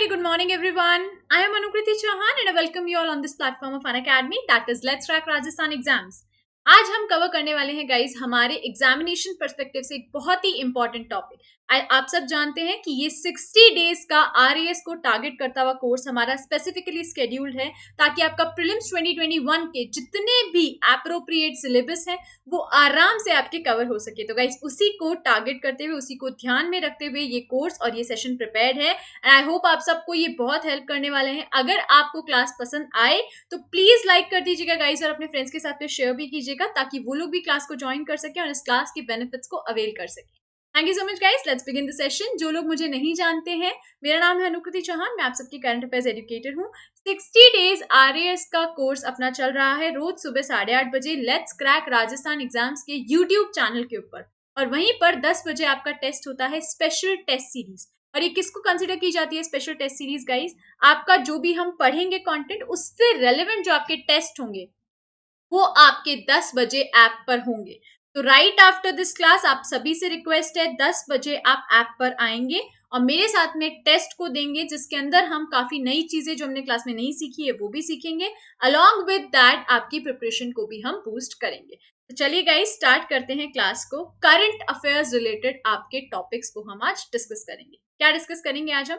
very good morning everyone. I am Anukriti Chauhan and I welcome you all on this platform of Unacademy, that is Let's Crack Rajasthan Exams. आज हम cover करने वाले हैं guys हमारे examination perspective से एक बहुत ही important topic. आप सब जानते हैं कि ये 60 डेज का आरएएस को टारगेट करता हुआ कोर्स हमारा स्पेसिफिकली स्केड्यूल्ड है ताकि आपका प्रीलिम्स 2021 के जितने भी एप्रोप्रिएट सिलेबस हैं वो आराम से आपके कवर हो सके। तो गाइज उसी को टारगेट करते हुए, उसी को ध्यान में रखते हुए ये कोर्स और ये सेशन प्रिपेयर्ड है एंड आई होप आप सबको ये बहुत हेल्प करने वाले हैं। अगर आपको क्लास पसंद आए तो प्लीज लाइक कर दीजिएगा गाइज और अपने फ्रेंड्स के साथ में शेयर भी कीजिएगा ताकि वो लोग भी क्लास को ज्वाइन कर सके और इस क्लास के बेनिफिट्स को अवेल कर सके। Thank you so much guys, let's begin the session. जो लोग मुझे नहीं जानते हैं, मेरा नाम है अनुकृति चौहान, मैं आप सबकी करंट अफेयर्स एजुकेटर हूँ। 60 डेज आरएएस का कोर्स अपना चल रहा है रोज सुबह 8:30 बजे लेट्स क्रैक राजस्थान एग्जाम्स के यूट्यूब चैनल के ऊपर, और वहीं पर 10 बजे आपका टेस्ट होता है स्पेशल टेस्ट सीरीज। और ये किसको कंसिडर की जाती है स्पेशल टेस्ट सीरीज गाइस? आपका जो भी हम पढ़ेंगे कंटेंट उससे रेलेवेंट जो आपके टेस्ट होंगे वो आपके 10 बजे ऐप पर होंगे। तो राइट आफ्टर दिस क्लास आप सभी से रिक्वेस्ट है 10 बजे आप ऐप पर आएंगे और मेरे साथ में एक टेस्ट को देंगे जिसके अंदर हम काफी नई चीजें जो हमने क्लास में नहीं सीखी है वो भी सीखेंगे। अलॉन्ग विद दैट आपकी प्रिपरेशन को भी हम बूस्ट करेंगे। तो चलिए गाइस स्टार्ट करते हैं क्लास को। करंट अफेयर्स रिलेटेड आपके टॉपिक्स को हम आज डिस्कस करेंगे। क्या डिस्कस करेंगे आज हम?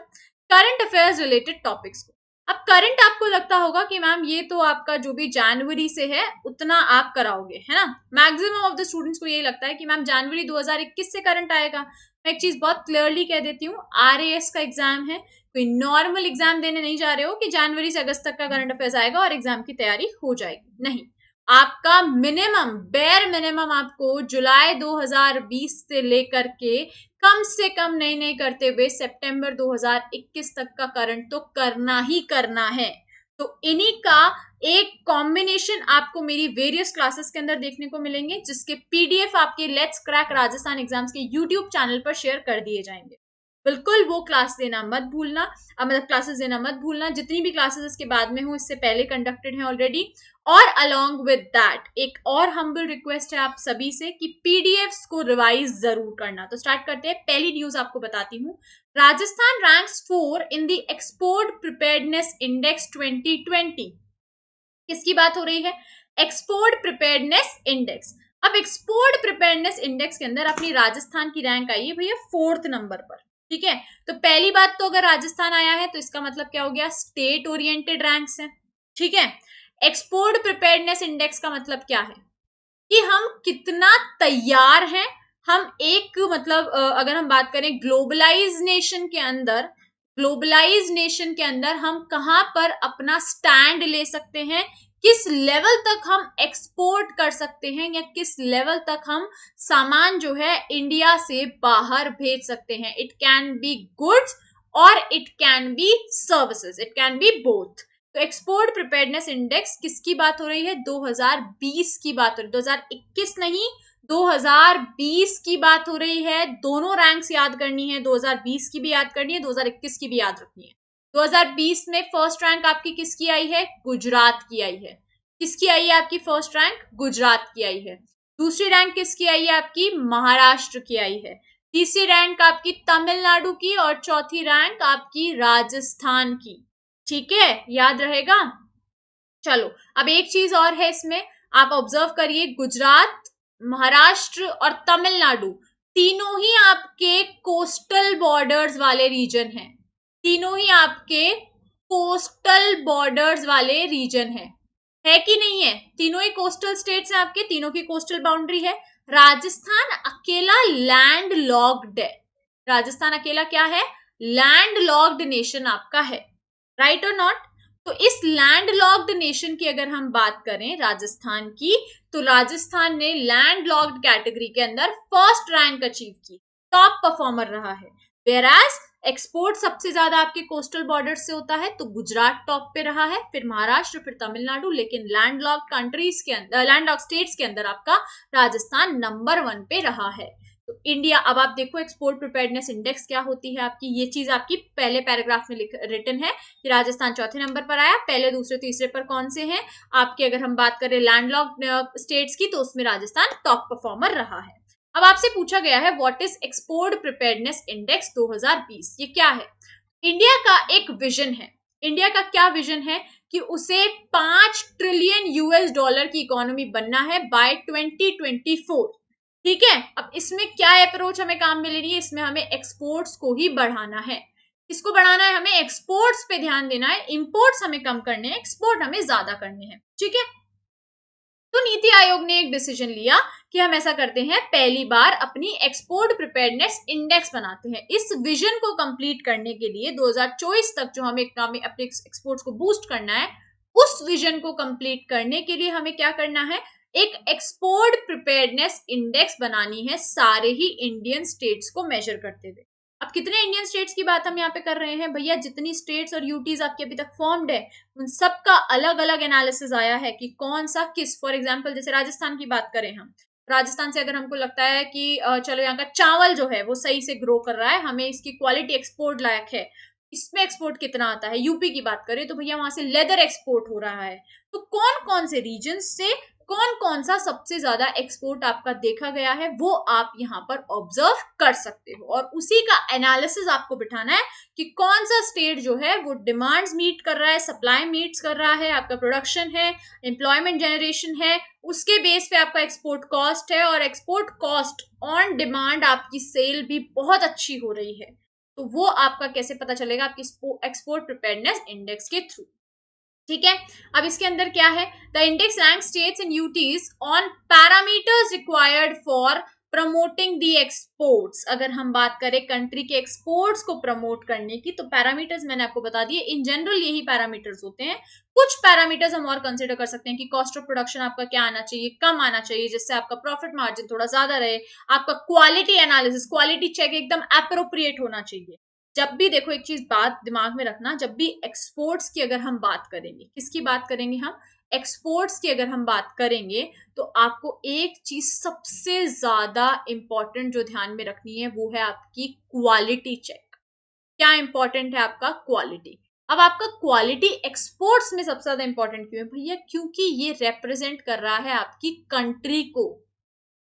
करंट अफेयर्स रिलेटेड टॉपिक्स को। अब करंट आपको लगता होगा कि मैम ये तो आपका जो भी जनवरी से है उतना आप कराओगे, है ना? मैक्सिमम ऑफ द स्टूडेंट्स को यही लगता है कि मैम जनवरी 2021 से करंट आएगा। मैं एक चीज बहुत क्लियरली कह देती हूँ, आरएएस का एग्जाम है, कोई नॉर्मल एग्जाम देने नहीं जा रहे हो कि जनवरी से अगस्त तक का करंट अफेयर्स आएगा और एग्जाम की तैयारी हो जाएगी। नहीं, आपका मिनिमम बेयर मिनिमम आपको जुलाई 2020 से लेकर के कम से कम नहीं करते हुए सितंबर 2021 तक का करंट तो करना ही करना है। तो इन्हीं का एक कॉम्बिनेशन आपको मेरी वेरियस क्लासेस के अंदर देखने को मिलेंगे जिसके पीडीएफ आपके लेट्स क्रैक राजस्थान एग्जाम्स के यूट्यूब चैनल पर शेयर कर दिए जाएंगे। बिल्कुल वो क्लास देना मत भूलना, मतलब क्लासेस देना मत भूलना। जितनी भी क्लासेस इसके बाद में हो इससे पहले कंडक्टेड हैं ऑलरेडी। और अलोंग विद दैट एक और हम्बल रिक्वेस्ट है आप सभी से कि पीडीएफ्स को रिवाइज जरूर करना। तो स्टार्ट करते हैं। पहली न्यूज आपको बताती हूँ, Rajasthan ranks 4 in the export preparedness index 2020। किसकी बात हो रही है? Export preparedness index. अब एक्सपोर्ट प्रिपेयर्डनेस इंडेक्स के अंदर अपनी राजस्थान की रैंक आई है भैया 4th नंबर पर। ठीक है, तो पहली बात तो अगर राजस्थान आया है तो इसका मतलब क्या हो गया? स्टेट ओरिएंटेड रैंक्स है। ठीक है, एक्सपोर्ट प्रिपेयर्डनेस इंडेक्स का मतलब क्या है कि हम कितना तैयार हैं। हम एक मतलब अगर हम बात करें ग्लोबलाइज नेशन के अंदर हम कहां पर अपना स्टैंड ले सकते हैं, किस लेवल तक हम एक्सपोर्ट कर सकते हैं या किस लेवल तक हम सामान जो है इंडिया से बाहर भेज सकते हैं। इट कैन बी गुड्स और it can be services, it can be both. तो एक्सपोर्ट प्रिपेयर्डनेस इंडेक्स किसकी बात हो रही है? 2020 की बात हो रही है, 2021 नहीं 2020 की बात हो रही है। दोनों रैंक्स याद करनी है, 2020 की भी याद करनी है, 2021 की भी याद रखनी है। 2020 में फर्स्ट रैंक आपकी किसकी आई है? गुजरात की आई है। किसकी आई है आपकी फर्स्ट रैंक? गुजरात की आई है। दूसरी रैंक किसकी आई है आपकी? महाराष्ट्र की आई है। तीसरी रैंक आपकी तमिलनाडु की और चौथी रैंक आपकी राजस्थान की। ठीक है, याद रहेगा। चलो अब एक चीज और है इसमें, आप ऑब्जर्व करिए, गुजरात, महाराष्ट्र और तमिलनाडु तीनों ही आपके कोस्टल बॉर्डर्स वाले रीजन हैं। तीनों ही आपके कोस्टल बॉर्डर्स वाले रीजन है कि नहीं है? तीनों ही कोस्टल स्टेट्स हैं आपके, तीनों की कोस्टल बाउंड्री है। राजस्थान अकेला लैंड लॉक्ड है। राजस्थान अकेला क्या है? लैंड लॉक्ड नेशन आपका है, राइट और नॉट? तो इस लैंड लॉक्ड नेशन की अगर हम बात करें राजस्थान की, तो राजस्थान ने लैंड लॉक्ड कैटेगरी के अंदर फर्स्ट रैंक अचीव की, टॉप परफॉर्मर रहा है। वेराज एक्सपोर्ट सबसे ज्यादा आपके कोस्टल बॉर्डर से होता है, तो गुजरात टॉप पे रहा है, फिर महाराष्ट्र, फिर तमिलनाडु, लेकिन लैंड लॉक्ड कंट्रीज के अंदर, लैंड लॉक्ड स्टेट्स के अंदर आपका राजस्थान नंबर 1 पे रहा है। तो इंडिया, अब आप देखो एक्सपोर्ट प्रिपेयर्डनेस इंडेक्स क्या होती है आपकी, ये चीज आपकी पहले पैराग्राफ में रिटन है कि राजस्थान चौथे नंबर पर आया। पहले दूसरे तीसरे पर कौन से हैं आपके? अगर हम बात करें लैंडलॉक्ड स्टेट्स की तो उसमें राजस्थान टॉप परफॉर्मर रहा है। अब आपसे पूछा गया है what is export preparedness index 2020, ये क्या है? इंडिया का एक विजन है। इंडिया का क्या विजन है कि उसे 5 ट्रिलियन यूएस डॉलर की इकोनॉमी बनना है बाय 2024। ठीक है, अब इसमें क्या अप्रोच हमें काम में लेनी है, इसमें हमें एक्सपोर्ट्स को ही बढ़ाना है। किसको बढ़ाना है, हमें एक्सपोर्ट्स पे ध्यान देना है, इंपोर्ट्स हमें कम करने हैं, एक्सपोर्ट हमें ज्यादा करने हैं। ठीक है, तो नीति आयोग ने एक डिसीजन लिया कि हम ऐसा करते हैं, पहली बार अपनी एक्सपोर्ट प्रिपेयरनेस इंडेक्स बनाते हैं। इस विजन को कंप्लीट करने के लिए 2024 तक जो हमें अपने एक्सपोर्ट्स को बूस्ट करना है, उस विजन को कंप्लीट करने के लिए हमें क्या करना है, एक एक्सपोर्ट प्रिपेयरनेस इंडेक्स बनानी है सारे ही इंडियन स्टेट्स को मेजर करते हुए। अब कितने इंडियन स्टेट्स की बात हम यहाँ पे कर रहे हैं भैया, जितनी स्टेट्स और यूटीज आपके अभी तक फॉर्म्ड है उन सबका अलग अलग एनालिसिस आया है कि कौन सा किस, फॉर एग्जांपल जैसे राजस्थान की बात करें हम, राजस्थान से अगर हमको लगता है कि चलो यहाँ का चावल जो है वो सही से ग्रो कर रहा है, हमें इसकी क्वालिटी एक्सपोर्ट लायक है, इसमें एक्सपोर्ट कितना आता है। यूपी की बात करें तो भैया वहां से लेदर एक्सपोर्ट हो रहा है। तो कौन कौन से रीजन से कौन कौन सा सबसे ज्यादा एक्सपोर्ट आपका देखा गया है वो आप यहाँ पर ऑब्जर्व कर सकते हो, और उसी का एनालिसिस आपको बिठाना है कि कौन सा स्टेट जो है वो डिमांड्स मीट कर रहा है, सप्लाई मीट्स कर रहा है, आपका प्रोडक्शन है, एम्प्लॉयमेंट जनरेशन है, उसके बेस पे आपका एक्सपोर्ट कॉस्ट है, और एक्सपोर्ट कॉस्ट ऑन डिमांड आपकी सेल भी बहुत अच्छी हो रही है। तो वो आपका कैसे पता चलेगा, आपकी एक्सपोर्ट प्रिपेयरनेस इंडेक्स के थ्रू। ठीक है, अब इसके अंदर क्या है, the index rank states and UTs on parameters required for promoting the exports. अगर हम बात करें कंट्री के एक्सपोर्ट्स को प्रमोट करने की, तो पैरामीटर्स मैंने आपको बता दिए, इन जनरल यही पैरामीटर्स होते हैं। कुछ पैरामीटर्स हम और कंसिडर कर सकते हैं कि कॉस्ट ऑफ प्रोडक्शन आपका क्या आना चाहिए, कम आना चाहिए, जिससे आपका प्रॉफिट मार्जिन थोड़ा ज्यादा रहे, आपका क्वालिटी एनालिसिस, क्वालिटी चेक एकदम एप्रोप्रिएट होना चाहिए। जब भी देखो, एक चीज बात दिमाग में रखना, जब भी एक्सपोर्ट्स की अगर हम बात करेंगे, किसकी बात करेंगे हम, एक्सपोर्ट्स की अगर हम बात करेंगे, तो आपको एक चीज सबसे ज्यादा इंपॉर्टेंट जो ध्यान में रखनी है वो है आपकी क्वालिटी चेक। क्या इंपॉर्टेंट है आपका, क्वालिटी। अब आपका क्वालिटी एक्सपोर्ट्स में सबसे ज्यादा इंपॉर्टेंट क्यों है भैया, क्योंकि ये रिप्रेजेंट कर रहा है आपकी कंट्री को।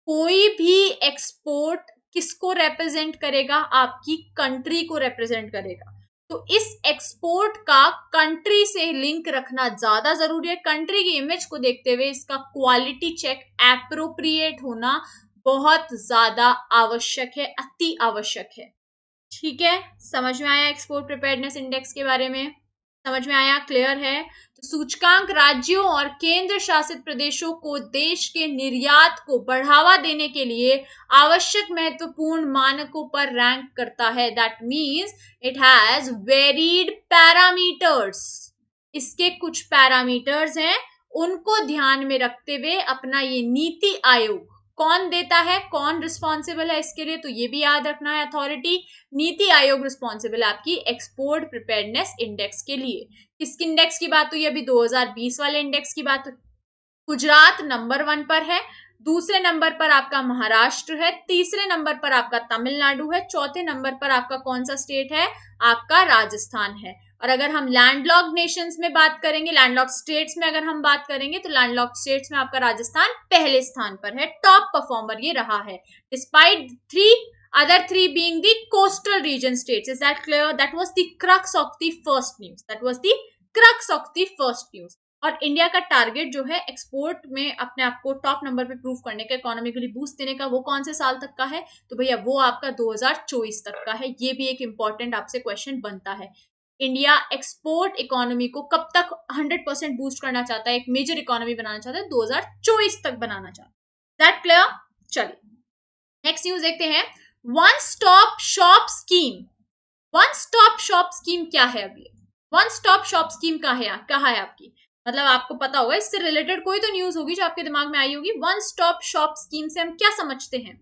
कोई भी एक्सपोर्ट किसको रिप्रेजेंट करेगा, आपकी कंट्री को रिप्रेजेंट करेगा। तो इस एक्सपोर्ट का कंट्री से लिंक रखना ज्यादा जरूरी है। कंट्री की इमेज को देखते हुए इसका क्वालिटी चेक एप्रोप्रिएट होना बहुत ज्यादा आवश्यक है, अति आवश्यक है। ठीक है, समझ में आया एक्सपोर्ट प्रिपेयर्डनेस इंडेक्स के बारे में, समझ में आया, क्लियर है। तो सूचकांक राज्यों और केंद्र शासित प्रदेशों को देश के निर्यात को बढ़ावा देने के लिए आवश्यक महत्वपूर्ण मानकों पर रैंक करता है। That means it has varied parameters. इसके कुछ पैरामीटर्स हैं, उनको ध्यान में रखते हुए अपना ये नीति आयोग कौन देता है, कौन रिस्पॉन्सिबल है इसके लिए, तो ये भी याद रखना है। अथॉरिटी नीति आयोग रिस्पॉन्सिबल है आपकी एक्सपोर्ट प्रिपेयर्डनेस इंडेक्स के लिए। किस इंडेक्स की बात हुई, अभी 2020 वाले इंडेक्स की बात। गुजरात नंबर 1 पर है, दूसरे नंबर पर आपका महाराष्ट्र है, तीसरे नंबर पर आपका तमिलनाडु है, चौथे नंबर पर आपका कौन सा स्टेट है, आपका राजस्थान है। और अगर हम लैंडलॉक्ड नेशंस में बात करेंगे, लैंडलॉक्ड स्टेट्स में अगर हम बात करेंगे, तो लैंडलॉक्ड स्टेट्स में आपका राजस्थान पहले स्थान पर है, टॉप परफॉर्मर ये रहा है, despite other three being the coastal region states. Is that clear? That was the crux of the first news. That was the crux of the first news. और इंडिया का टारगेट जो है export में अपने आप को टॉप नंबर पे prove करने का, इकोनॉमिकली बूस्ट देने का, वो कौन से साल तक का है, तो भैया वो आपका 2024 तक का है। ये भी एक इंपॉर्टेंट आपसे क्वेश्चन बनता है। इंडिया एक्सपोर्ट इकोनॉमी को कब तक 100% बूस्ट करना चाहता है, एक मेजर इकोनॉमी बनाना चाहता है, 2024 तक बनाना चाहता है। That clear? चलिए नेक्स्ट न्यूज देखते हैं। One stop shop scheme. One stop shop scheme क्या है, अभी वन स्टॉप शॉप स्कीम कहाँ है आपकी, मतलब आपको पता होगा, इससे रिलेटेड कोई तो न्यूज होगी जो आपके दिमाग में आई होगी। वन स्टॉप शॉप स्कीम से हम क्या समझते हैं,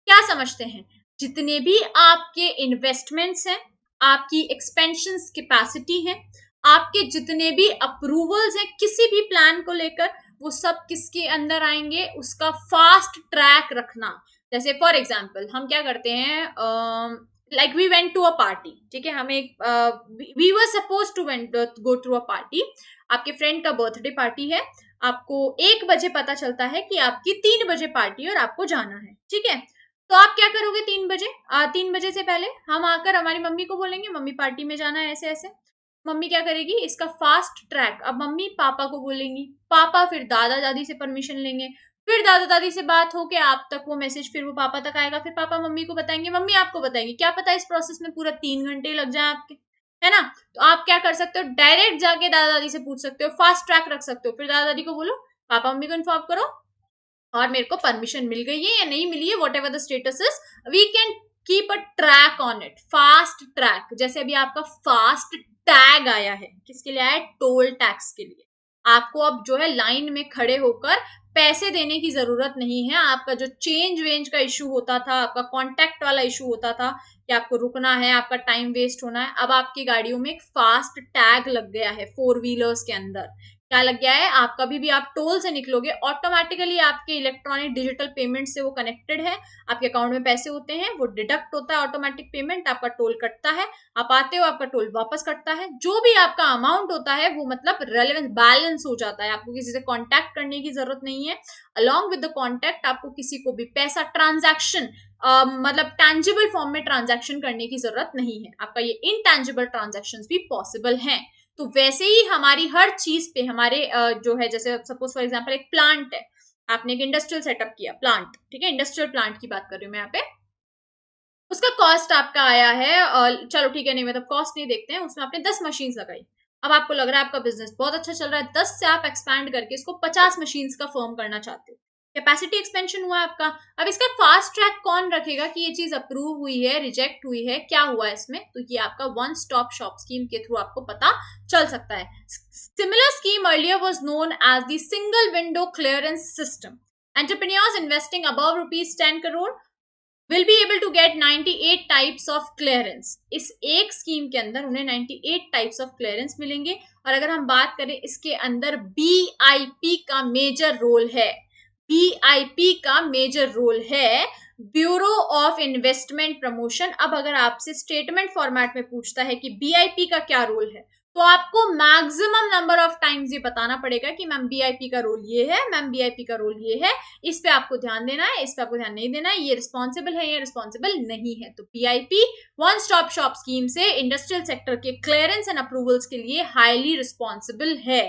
क्या समझते हैं, जितने भी आपके इन्वेस्टमेंट्स हैं, आपकी एक्सपेंशन कैपेसिटी है, आपके जितने भी अप्रूवल्स हैं किसी भी प्लान को लेकर, वो सब किसके अंदर आएंगे, उसका फास्ट ट्रैक रखना। जैसे फॉर एग्जाम्पल हम क्या करते हैं, like we went to a party, ठीक है, हमें we were supposed to go to a party, आपके फ्रेंड का बर्थडे पार्टी है, आपको 1 बजे पता चलता है कि आपकी 3 बजे पार्टी और आपको जाना है, ठीक है। तो आप क्या करोगे 3 बजे? 3 बजे से पहले हम आकर हमारी मम्मी को बोलेंगे मम्मी पार्टी में जाना है ऐसे ऐसे। मम्मी क्या करेगी इसका फास्ट ट्रैक, अब मम्मी पापा को बोलेंगी, पापा फिर दादा दादी से परमिशन लेंगे, फिर दादा दादी से बात हो के आप तक वो मैसेज फिर वो पापा तक आएगा, फिर पापा मम्मी को बताएंगे, मम्मी आपको बताएंगे। क्या पता इस प्रोसेस में पूरा 3 घंटे लग जाए आपके, है ना। तो आप क्या कर सकते हो, डायरेक्ट जाके दादा दादी से पूछ सकते हो, फास्ट ट्रैक रख सकते हो, फिर दादा दादी को बोलो पापा मम्मी को इन्फॉर्म करो और मेरे को परमिशन मिल गई है या नहीं मिली है, whatever the status is, we can keep a track on it. Fast track, जैसे अभी आपका फास्ट टैग आया है, किसके लिए आया है, टोल टैक्स के लिए। आपको अब जो है लाइन में खड़े होकर पैसे देने की जरूरत नहीं है। आपका जो चेंज वेंज का इशू होता था, आपका कॉन्टैक्ट वाला इशू होता था कि आपको रुकना है, आपका टाइम वेस्ट होना है, अब आपकी गाड़ियों में एक फास्ट टैग लग गया है 4 व्हीलर्स के अंदर। क्या लग गया है, आप कभी भी आप टोल से निकलोगे ऑटोमेटिकली आपके इलेक्ट्रॉनिक डिजिटल पेमेंट से वो कनेक्टेड है, आपके अकाउंट में पैसे होते हैं, वो डिडक्ट होता है ऑटोमेटिक पेमेंट, आपका टोल कटता है, आप आते हो आपका टोल वापस कटता है, जो भी आपका अमाउंट होता है वो मतलब रेलेवेंस बैलेंस हो जाता है, आपको किसी से कॉन्टैक्ट करने की जरूरत नहीं है। अलॉन्ग विद द कॉन्टैक्ट आपको किसी को भी पैसा ट्रांजैक्शन मतलब टैंजिबल फॉर्म में ट्रांजैक्शन करने की जरूरत नहीं है, आपका ये इनटैंजिबल ट्रांजैक्शन भी पॉसिबल है। तो वैसे ही हमारी हर चीज पे हमारे जो है, जैसे सपोज फॉर एग्जांपल एक प्लांट है, आपने एक इंडस्ट्रियल सेटअप किया प्लांट, ठीक है, इंडस्ट्रियल प्लांट की बात कर रही हूँ मैं यहाँ पे, उसका कॉस्ट आपका आया है और चलो ठीक है, नहीं मतलब कॉस्ट नहीं देखते हैं, उसमें आपने 10 मशीन लगाई। अब आपको लग रहा है आपका बिजनेस बहुत अच्छा चल रहा है, 10 से आप एक्सपैंड करके इसको 50 मशीन का फर्म करना चाहते हो, कैपेसिटी एक्सपेंशन हुआ आपका। अब इसका फास्ट ट्रैक कौन रखेगा कि ये चीज अप्रूव हुई है, रिजेक्ट हुई है, क्या हुआ इसमें, तो ये आपका वन स्टॉप शॉप स्कीम के थ्रू आपको पता चल सकता है। Similar scheme earlier was known as the single window clearance system. Entrepreneurs investing above ₹10 crore will be able to get 98 types of clearance. इस एक स्कीम के अंदर उन्हें 98 टाइप्स ऑफ क्लियरेंस मिलेंगे। और अगर हम बात करें इसके अंदर बीआईपी का मेजर रोल है, बीआईपी का मेजर रोल है, ब्यूरो ऑफ इन्वेस्टमेंट प्रमोशन। अब अगर आपसे स्टेटमेंट फॉर्मेट में पूछता है कि बीआईपी का क्या रोल है, तो आपको मैक्सिमम नंबर ऑफ टाइम्स ये बताना पड़ेगा कि मैम बीआईपी का रोल ये है, मैम बीआईपी का रोल ये है, इस पे आपको ध्यान देना है, इस पे आपको ध्यान नहीं देना है, ये रिस्पॉन्सिबल है, ये रिस्पॉन्सिबल नहीं है। तो BIP one stop shop scheme से इंडस्ट्रियल सेक्टर के क्लियरेंस एंड अप्रूवल्स के लिए हाईली रिस्पॉन्सिबल है।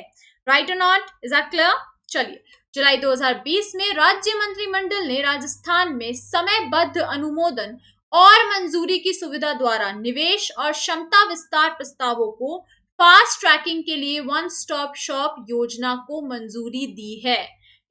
राइट और नॉट, इज दैट क्लियर? चलिए, जुलाई 2020 में राज्य मंत्रिमंडल ने राजस्थान में समयबद्ध अनुमोदन और मंजूरी की सुविधा द्वारा निवेश और क्षमता विस्तार प्रस्तावों को फास्ट ट्रैकिंग के लिए वन स्टॉप शॉप योजना को मंजूरी दी है।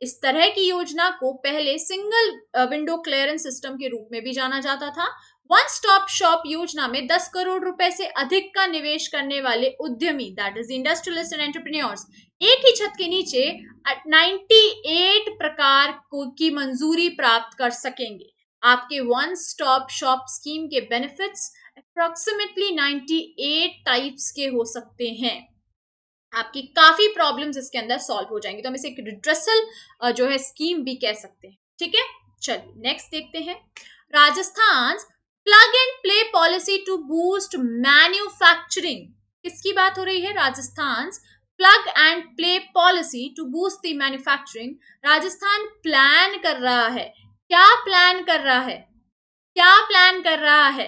इस तरह की योजना को पहले सिंगल विंडो क्लियरेंस सिस्टम के रूप में भी जाना जाता था। वन स्टॉप शॉप योजना में 10 करोड़ रुपए से अधिक का निवेश करने वाले उद्यमी, that is industrialist and entrepreneurs, एक ही छत के नीचे 98 प्रकार की मंजूरी प्राप्त कर सकेंगे। आपके वन स्टॉप शॉप स्कीम के बेनिफिट्स अप्रोक्सीमेटली 98 टाइप्स के हो सकते हैं। आपकी काफी प्रॉब्लम्स इसके अंदर सॉल्व हो जाएंगी, तो हम इसे एक रिड्रेसल जो है स्कीम भी कह सकते हैं। ठीक है, चलिए नेक्स्ट देखते हैं। Rajasthan plug and play policy to boost manufacturing, किसकी बात हो रही है, Rajasthan plug and play policy to boost the manufacturing. Rajasthan plan कर रहा है, क्या प्लान कर रहा है, क्या प्लान कर रहा है,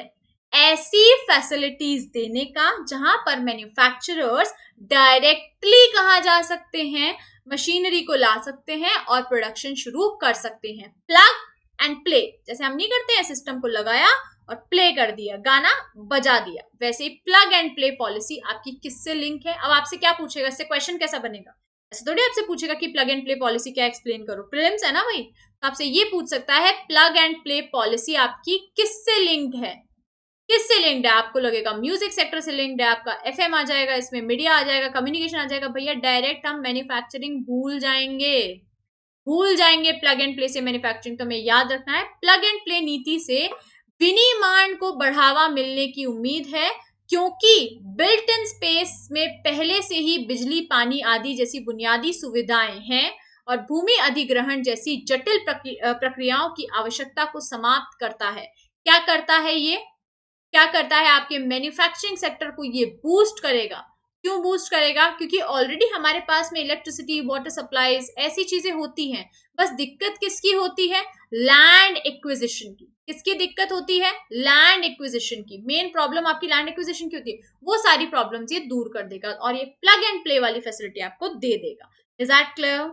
ऐसी फैसिलिटीज देने का जहां पर मैन्युफैक्चरर्स डायरेक्टली कहा जा सकते हैं, मशीनरी को ला सकते हैं और प्रोडक्शन शुरू कर सकते हैं। प्लग एंड प्ले, जैसे हम नहीं करते हैं, सिस्टम को लगाया और प्ले कर दिया, गाना बजा दिया, वैसे ही प्लग एंड प्ले पॉलिसी आपकी किससे लिंक है। अब आपसे क्या पूछेगा, इससे क्वेश्चन कैसा बनेगा, ऐसे थोड़ी आपसे पूछेगा कि प्लग एंड प्ले पॉलिसी क्या, एक्सप्लेन करो, प्रीलिम्स है ना भाई, तो आपसे ये पूछ सकता है प्लग एंड प्ले पॉलिसी आपकी किससे लिंक्ड है, किससे लिंक्ड है। आपको लगेगा म्यूजिक सेक्टर से लिंक्ड है, आपका एफएम आ जाएगा, इसमें मीडिया आ जाएगा, कम्युनिकेशन आ जाएगा, भैया डायरेक्ट हम मैन्युफैक्चरिंग भूल जाएंगे, भूल जाएंगे प्लग एंड प्ले से मैन्युफैक्चरिंग। तो हमें याद रखना है प्लग एंड प्ले नीति से विनिर्माण को बढ़ावा मिलने की उम्मीद है, क्योंकि बिल्ट इन स्पेस में पहले से ही बिजली, पानी आदि जैसी बुनियादी सुविधाएं हैं और भूमि अधिग्रहण जैसी जटिल प्रक्रियाओं की आवश्यकता को समाप्त करता है। क्या करता है ये, क्या करता है, आपके मैन्युफैक्चरिंग सेक्टर को ये बूस्ट करेगा। क्यों बूस्ट करेगा, क्योंकि ऑलरेडी हमारे पास में इलेक्ट्रिसिटी, वाटर सप्लाईज, ऐसी चीजें होती हैं, बस दिक्कत किसकी होती है, लैंड एक्विजिशन की। किसकी दिक्कत होती है? लैंड एक्विजिशन की। मेन प्रॉब्लम आपकी लैंड एक्विजिशन की होती है, वो सारी प्रॉब्लम्स ये दूर कर देगा और ये प्लग एंड प्ले वाली फैसिलिटी आपको दे देगा। Is that clear?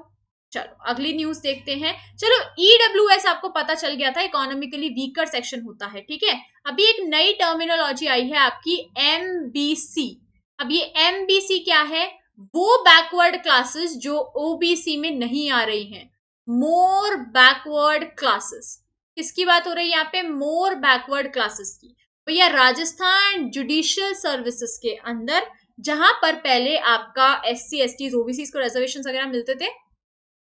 चलो अगली न्यूज देखते हैं। चलो ईडब्ल्यूएस आपको पता चल गया था, इकोनॉमिकली वीकर सेक्शन होता है, ठीक है। अभी एक नई टर्मिनोलॉजी आई है आपकी, एमबीसी। अब ये एमबीसी क्या है? वो बैकवर्ड क्लासेस जो ओबीसी में नहीं आ रही हैं, मोर बैकवर्ड क्लासेस। किसकी बात हो रही है यहाँ पे? मोर बैकवर्ड क्लासेस की। भैया राजस्थान जुडिशियल सर्विसेज के अंदर, जहां पर पहले आपका एससी एसटी ओबीसी को रिजर्वेशन वगैरह मिलते थे,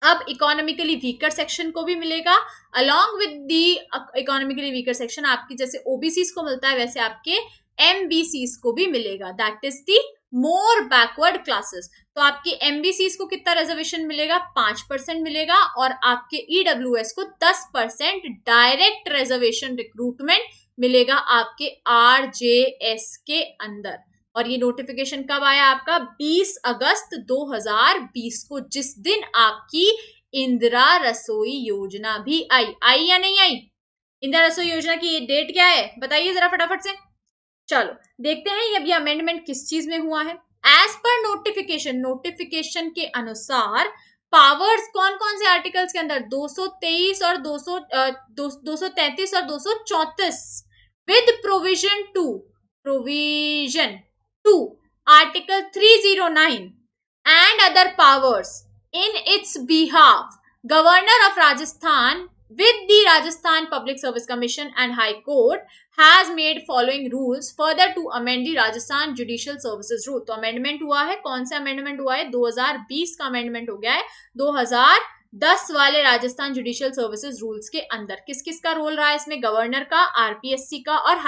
अब इकोनॉमिकली वीकर सेक्शन को भी मिलेगा। Along with the economically weaker section आपकी जैसे ओबीसी को मिलता है वैसे आपके एमबीसी को भी मिलेगा, that is the more backward classes. तो आपके एमबीसी को कितना रिजर्वेशन मिलेगा? 5% मिलेगा, और आपके ईडब्ल्यूएस को 10% डायरेक्ट रिजर्वेशन रिक्रूटमेंट मिलेगा आपके आरजेएस के अंदर। और ये नोटिफिकेशन कब आया आपका? 20 अगस्त 2020 को, जिस दिन आपकी इंदिरा रसोई योजना भी आई या नहीं आई? इंदिरा रसोई योजना की ये डेट क्या है बताइए जरा फटाफट से। चलो देखते हैं ये अभी अमेंडमेंट किस चीज में हुआ है। एज पर नोटिफिकेशन के अनुसार पावर्स कौन कौन से आर्टिकल्स के अंदर? 223 और 233 और 234 with provision to article 309 and other powers in its behalf, governor of Rajasthan with the Rajasthan Public Service Commission and High Court has made following rules further to amend the Rajasthan Judicial Services Rule। तो amendment हुआ है, कौन सा amendment हुआ है? 2020 का amendment हो गया है 2010 वाले राजस्थान जुडिशियल सर्विसेज रूल्स के अंदर। किस किस का रोल रहा है इसमें? गवर्नर का, आरपीएससी का और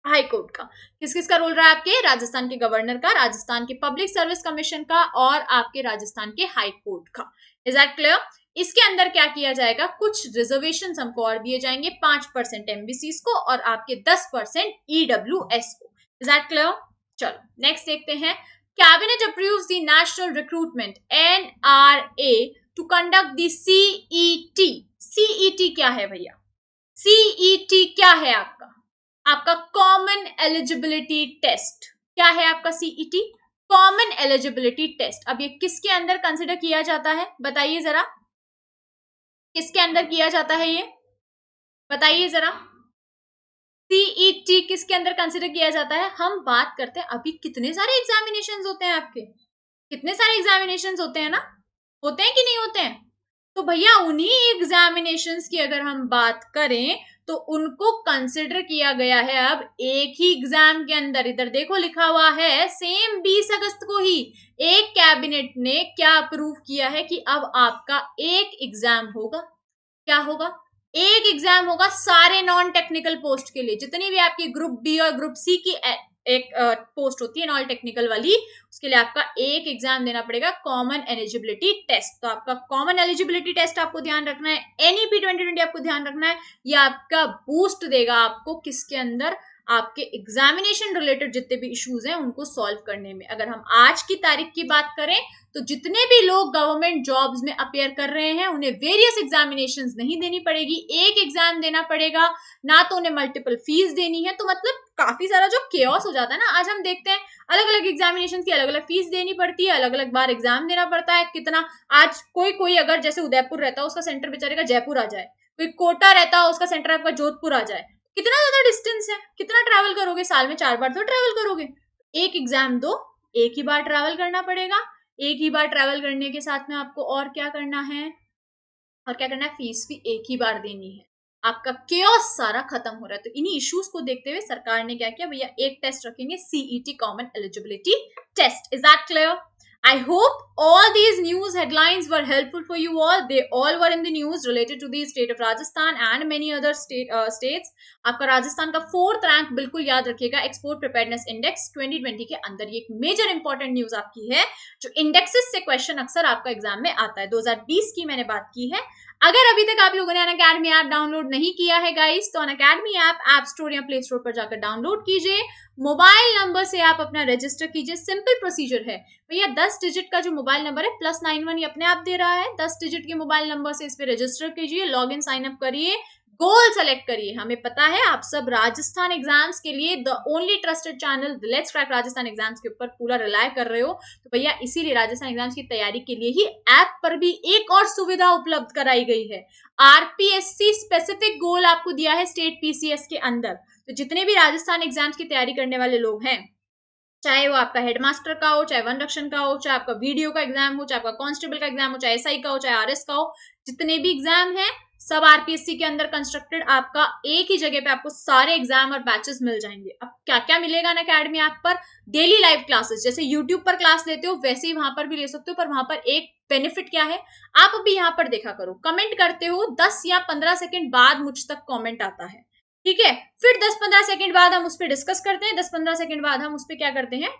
हाई कोर्ट का। किस किस का रोल रहा है आपके? राजस्थान के गवर्नर का, राजस्थान के पब्लिक सर्विस कमीशन का और आपके राजस्थान के हाई कोर्ट का। Is that clear? इसके अंदर क्या किया जाएगा? कुछ रिजर्वेशन हमको और दिए जाएंगे, 5% एमबीसी को और आपके 10% ईडब्ल्यूएस को। Is that clear? चलो नेक्स्ट देखते हैं। Cabinet approves the national recruitment NRA to conduct the CET. CET क्या है भैया? सीईटी क्या है आपका? आपका कॉमन एलिजिबिलिटी टेस्ट। क्या है आपका सीईटी? Common eligibility test. अब ये किसके अंदर कंसिडर किया जाता है बताइए जरा, किसके अंदर किया जाता है ये बताइए जरा। सीईटी किसके अंदर कंसिडर किया जाता है? हम बात करते हैं अभी कितने सारे एग्जामिनेशंस होते हैं आपके, कितने सारे एग्जामिनेशंस होते हैं ना, होते हैं कि नहीं होते हैं? तो भैया उन्हीं एग्जामिनेशंस की अगर हम बात करें तो उनको कंसिडर किया गया है अब एक ही एग्जाम के अंदर। इधर देखो लिखा हुआ है सेम 20 अगस्त को ही एक कैबिनेट ने क्या अप्रूव किया है कि अब आपका एक एग्जाम होगा। क्या होगा? एक एग्जाम होगा सारे नॉन टेक्निकल पोस्ट के लिए, जितनी भी आपकी ग्रुप बी और ग्रुप सी की एक पोस्ट होती है नॉन टेक्निकल वाली, उसके लिए आपका एक एग्जाम देना पड़ेगा, कॉमन एलिजिबिलिटी टेस्ट। तो आपका कॉमन एलिजिबिलिटी टेस्ट आपको ध्यान रखना है, एनईपी 2020 आपको ध्यान रखना है, ये आपका बूस्ट देगा आपको किसके अंदर? आपके एग्जामिनेशन रिलेटेड जितने भी इश्यूज हैं उनको सॉल्व करने में। अगर हम आज की तारीख की बात करें तो जितने भी लोग गवर्नमेंट जॉब्स में अपेयर कर रहे हैं उन्हें वेरियस एग्जामिनेशंस नहीं देनी पड़ेगी, एक एग्जाम देना पड़ेगा, ना तो उन्हें मल्टीपल फीस देनी है। तो मतलब काफी सारा जो केओस हो जाता है ना, आज हम देखते हैं अलग अलग एग्जामिनेशन की अलग अलग फीस देनी पड़ती है, अलग अलग बार एग्जाम देना पड़ता है। कितना आज कोई अगर जैसे उदयपुर रहता है उसका सेंटर बेचारे का जयपुर आ जाए, कोई कोटा रहता है उसका सेंटर आपका जोधपुर आ जाए, कितना ज्यादा डिस्टेंस है, कितना ट्रैवल करोगे? साल में 4 बार तो ट्रैवल करोगे। एक एग्जाम दो, एक ही बार ट्रैवल करना पड़ेगा, एक ही बार ट्रैवल करने के साथ में आपको और क्या करना है? फीस भी एक ही बार देनी है। आपका केओस सारा खत्म हो रहा है। तो इन्हीं इश्यूज को देखते हुए सरकार ने क्या किया भैया, एक टेस्ट रखेंगे, CET common eligibility test. Is that clear? I hope all these news headlines were helpful for you all. They all were in the news related to the state of Rajasthan and many other states. आपका राजस्थान का 4th rank बिल्कुल याद रखिएगा export preparedness index 2020 के अंदर। ये एक major important news आपकी है, जो इंडेक्सेस से क्वेश्चन अक्सर आपका एग्जाम में आता है। 2020 की मैंने बात की है। अगर अभी तक आप लोगों ने अनअकैडमी ऐप डाउनलोड नहीं किया है गाइस, तो अनअकैडमी ऐप स्टोर या प्ले स्टोर पर जाकर डाउनलोड कीजिए। मोबाइल नंबर से आप अपना रजिस्टर कीजिए। सिंपल प्रोसीजर है भैया, 10 डिजिट का जो मोबाइल नंबर है +91 ये अपने आप दे रहा है। 10 डिजिट के मोबाइल नंबर से इस पे रजिस्टर कीजिए, लॉग इन साइन अप करिए, गोल सेलेक्ट करिए। हमें पता है आप सब राजस्थान एग्जाम्स के लिए the only trusted channel let's crack Rajasthan exams के ऊपर पूरा रिलाय कर रहे हो, तो भैया इसीलिए राजस्थान एग्जाम्स की तैयारी के लिए ही ऐप पर भी एक और सुविधा उपलब्ध कराई गई है। आरपीएससी स्पेसिफिक गोल आपको दिया है स्टेट पीसीएस के अंदर। तो जितने भी राजस्थान एग्जाम्स की तैयारी करने वाले लोग हैं, चाहे वो आपका हेडमास्टर का हो, चाहे वन रक्षण का हो, चाहे आपका वीडियो का एग्जाम हो, चाहे आपका कांस्टेबल का एग्जाम हो, चाहे एसआई का हो, चाहे आरएस का हो, जितने भी एग्जाम हैं सब आरपीएससी के अंदर कंस्ट्रक्टेड, आपका एक ही जगह पे आपको सारे एग्जाम और बैचेस मिल जाएंगे। अब क्या क्या मिलेगा ना अकेडमी ऐप पर? डेली लाइव क्लासेस, जैसे यूट्यूब पर क्लास लेते हो वैसे ही वहां पर भी ले सकते हो, पर वहां पर एक बेनिफिट क्या है आप अभी यहाँ पर देखा करो, कमेंट करते हो 10 या 15 सेकंड बाद मुझ तक कमेंट आता है, ठीक है, फिर 10-15 सेकंड बाद हम उस पर डिस्कस करते हैं, 10-15 सेकंड बाद हम उस पर क्या करते हैं,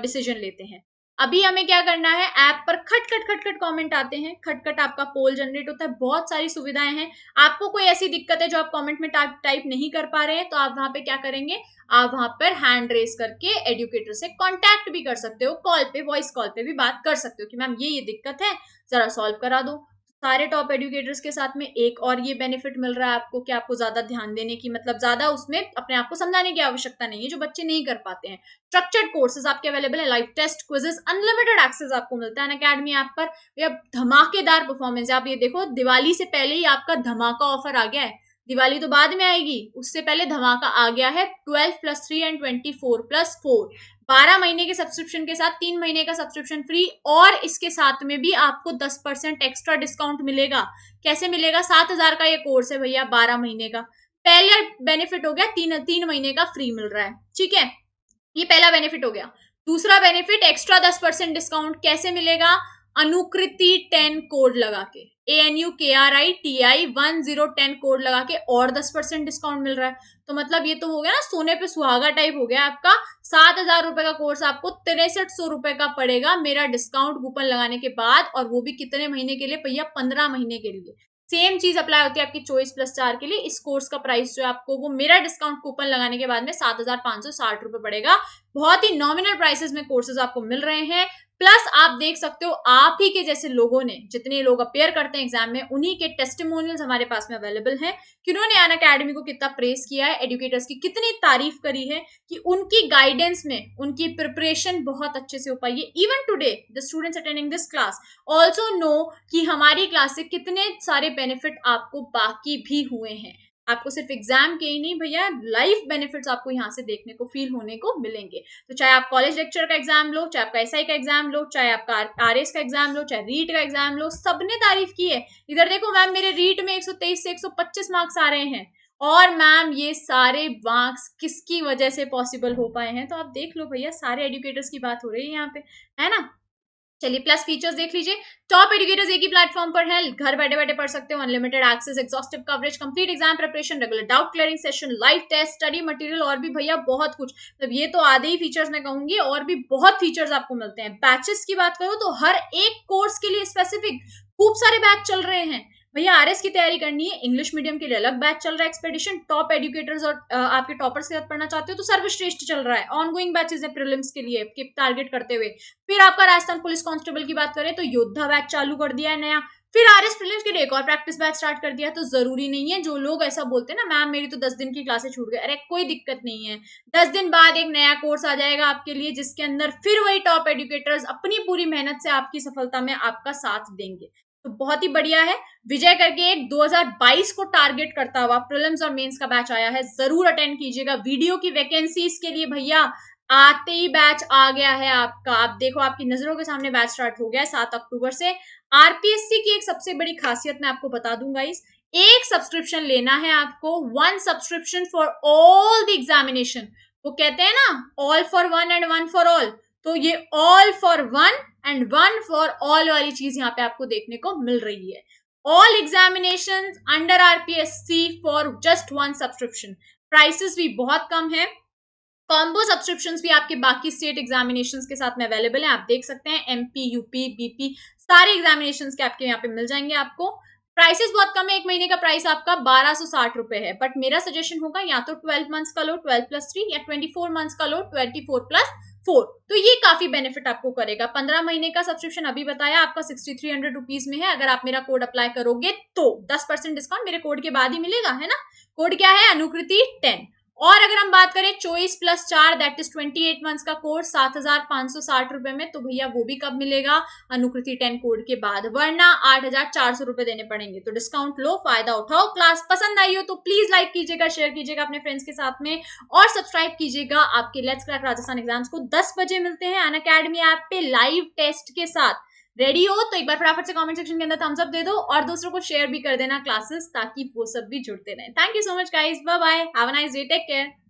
डिसीजन लेते हैं। अभी हमें क्या करना है, ऐप पर खट खट खट खट कमेंट आते हैं, खट खट आपका पोल जनरेट होता है, बहुत सारी सुविधाएं हैं। आपको कोई ऐसी दिक्कत है जो आप कमेंट में टाइप नहीं कर पा रहे हैं, तो आप वहां पे क्या करेंगे, आप वहां पर हैंड रेस करके एडुकेटर से कांटेक्ट भी कर सकते हो, कॉल पे, वॉइस कॉल पे भी बात कर सकते हो कि मैम ये दिक्कत है, जरा सॉल्व करा दो। सारे टॉप एडुकेटर्स के साथ में एक और ये बेनिफिट मिल रहा है आपको कि आपको ज्यादा ध्यान देने की, मतलब ज्यादा उसमें अपने आप को समझाने की आवश्यकता नहीं है जो बच्चे नहीं कर पाते हैं। स्ट्रक्चर्ड कोर्सेज आपके अवेलेबल है, live test, quizzes, unlimited access आपको मिलता है अनअकैडमी ऐप पर। या धमाकेदार परफॉर्मेंस है, आप ये देखो दिवाली से पहले ही आपका धमाका ऑफर आ गया है, दिवाली तो बाद में आएगी, उससे पहले धमाका आ गया है 12+3 एंड 24+4, 12 महीने के सब्सक्रिप्शन के साथ 3 महीने का सब्सक्रिप्शन फ्री, और इसके साथ में भी आपको 10% एक्स्ट्रा डिस्काउंट मिलेगा। कैसे मिलेगा? 7,000 का ये कोर्स है भैया, 12 महीने का। पहले बेनिफिट हो गया, तीन महीने का फ्री मिल रहा है, ठीक है, ये पहला बेनिफिट हो गया। दूसरा बेनिफिट एक्स्ट्रा 10% डिस्काउंट कैसे मिलेगा? अनुकृति 10 कोड लगा के, ANUKRITI1010 कोड लगा के और 10% डिस्काउंट मिल रहा है। तो मतलब ये तो हो गया ना सोने पे सुहागा टाइप हो गया आपका। 7,000 रुपए का कोर्स आपको 6300 रुपए का पड़ेगा मेरा डिस्काउंट कूपन लगाने के बाद, और वो भी कितने महीने के लिए भैया? 15 महीने के लिए। सेम चीज अप्लाई होती है आपकी चॉइस+4 के लिए। इस कोर्स का प्राइस जो है आपको वो मेरा डिस्काउंट कूपन लगाने के बाद में 7,560 रुपए पड़ेगा। बहुत ही नॉमिनल प्राइसेस में कोर्सेज आपको मिल रहे हैं। प्लस आप देख सकते हो आप ही के जैसे लोगों ने, जितने लोग अपेयर करते हैं एग्जाम में, उन्हीं के टेस्टिमोनियल्स हमारे पास में अवेलेबल हैं कि उन्होंने अनअकैडमी को कितना प्रेस किया है, एडुकेटर्स की कितनी तारीफ करी है कि उनकी गाइडेंस में उनकी प्रिपरेशन बहुत अच्छे से हो पाई है। Even today the students attending this class also know कि हमारी क्लास से कितने सारे बेनिफिट आपको बाकी भी हुए हैं। आपको सिर्फ एग्जाम के ही नहीं भैया, लाइफ बेनिफिट्स आपको यहाँ से देखने को, फील होने को मिलेंगे। तो चाहे आप कॉलेज लेक्चर का एग्जाम लो, चाहे आपका एसआई का एग्जाम लो, चाहे आपका आरएस का एग्जाम लो, चाहे रीट का एग्जाम लो, सबने तारीफ की है। इधर देखो मैम, मेरे रीट में 123 से 125 मार्क्स आ रहे हैं, और मैम ये सारे मार्क्स किसकी वजह से पॉसिबल हो पाए हैं? तो आप देख लो भैया, सारे एडुकेटर्स की बात हो रही है यहाँ पे, है ना। चलिए प्लस फीचर्स देख लीजिए। टॉप एडुकेटर्स एक ही प्लेटफॉर्म पर है, घर बैठे बैठे पढ़ सकते हो, unlimited access, exhaustive coverage, complete exam preparation, regular doubt clearing session, live test, study material, और भी भैया बहुत कुछ। मतलब ये तो आधे ही फीचर्स मैं कहूंगी, और भी बहुत फीचर्स आपको मिलते हैं। बैचेस की बात करो तो हर एक कोर्स के लिए स्पेसिफिक खूब सारे बैच चल रहे हैं भैया। आरएस की तैयारी करनी है, इंग्लिश मीडियम के लिए अलग बैच चल रहा है एक्सपेडिशन, टॉप एडुकेटर्स और आपके टॉपर्स के साथ पढ़ना चाहते हो तो सर्वश्रेष्ठ चल रहा है, ऑनगोइंग बैचेस है प्रीलिम्स के लिए के टारगेट करते हुए। फिर आपका राजस्थान पुलिस कांस्टेबल की बात करें तो योद्धा बैच चालू कर दिया है नया। फिर आरएस प्रीलिम्स के लिए एक और प्रैक्टिस बैच स्टार्ट कर दिया। तो जरूरी नहीं है, जो लोग ऐसा बोलते हैं ना मैम मेरी तो 10 दिन की क्लासेस छूट गई, अरे कोई दिक्कत नहीं है, 10 दिन बाद एक नया कोर्स आ जाएगा आपके लिए, जिसके अंदर फिर वही टॉप एडुकेटर्स अपनी पूरी मेहनत से आपकी सफलता में आपका साथ देंगे। तो बहुत ही बढ़िया है। विजय करके एक 2022 को टारगेट करता हुआ प्रीलिम्स और मेंस का बैच आया है, जरूर अटेंड कीजिएगा। वीडियो की वैकेंसीज के लिए भैया आते ही बैच आ गया है आपका। आप देखो आपकी नजरों के सामने बैच स्टार्ट हो गया है 7 अक्टूबर से। आरपीएससी की एक सबसे बड़ी खासियत मैं आपको बता दूंगा, इस एक सब्सक्रिप्शन लेना है आपको, 1 subscription for all the examination. वो कहते हैं ना all for one and one for all, तो ये all for one and one for all वाली चीज यहाँ पे आपको देखने को मिल रही है। All examinations under RPSC for just 1 subscription. Prices भी बहुत कम है। कॉम्बो सब्सक्रिप्शंस भी आपके बाकी स्टेट एग्जामिनेशंस के साथ में अवेलेबल है, आप देख सकते हैं। एमपी, यूपी, बीपी सारे एग्जामिनेशंस के आपके यहाँ पे मिल जाएंगे आपको। प्राइसेस बहुत कम है, एक महीने का प्राइस आपका 1260 रुपए है, बट मेरा सजेशन होगा या तो 12 मंथ्स का लो 12+3 या 24 मंथ्स का लो 24+4, तो ये काफी बेनिफिट आपको करेगा। 15 महीने का सब्सक्रिप्शन अभी बताया आपका 6300 रुपीज में है। अगर आप मेरा कोड अप्लाई करोगे तो 10% डिस्काउंट मेरे कोड के बाद ही मिलेगा, है ना। कोड क्या है? अनुकृति 10। और अगर हम बात करें choice plus 4 that is 28 months का कोर्स 7,560 रुपए में, तो भैया वो भी कब मिलेगा? अनुकृति 10 कोड के बाद, वरना 8,400 रुपए देने पड़ेंगे। तो डिस्काउंट लो, फायदा उठाओ। क्लास पसंद आई हो तो प्लीज लाइक कीजिएगा, शेयर कीजिएगा अपने फ्रेंड्स के साथ में, और सब्सक्राइब कीजिएगा। आपके लेट्स क्रैक राजस्थान एग्जाम्स को 10 बजे मिलते हैं अनअकैडमी ऐप पे लाइव टेस्ट के साथ। रेडी हो तो एक बार फटाफट से कमेंट सेक्शन के अंदर थम्स अप दे दो, और दूसरों को शेयर भी कर देना क्लासेस, ताकि वो सब भी जुड़ते रहें। Thank you so much guys, bye bye, have a nice day, take care.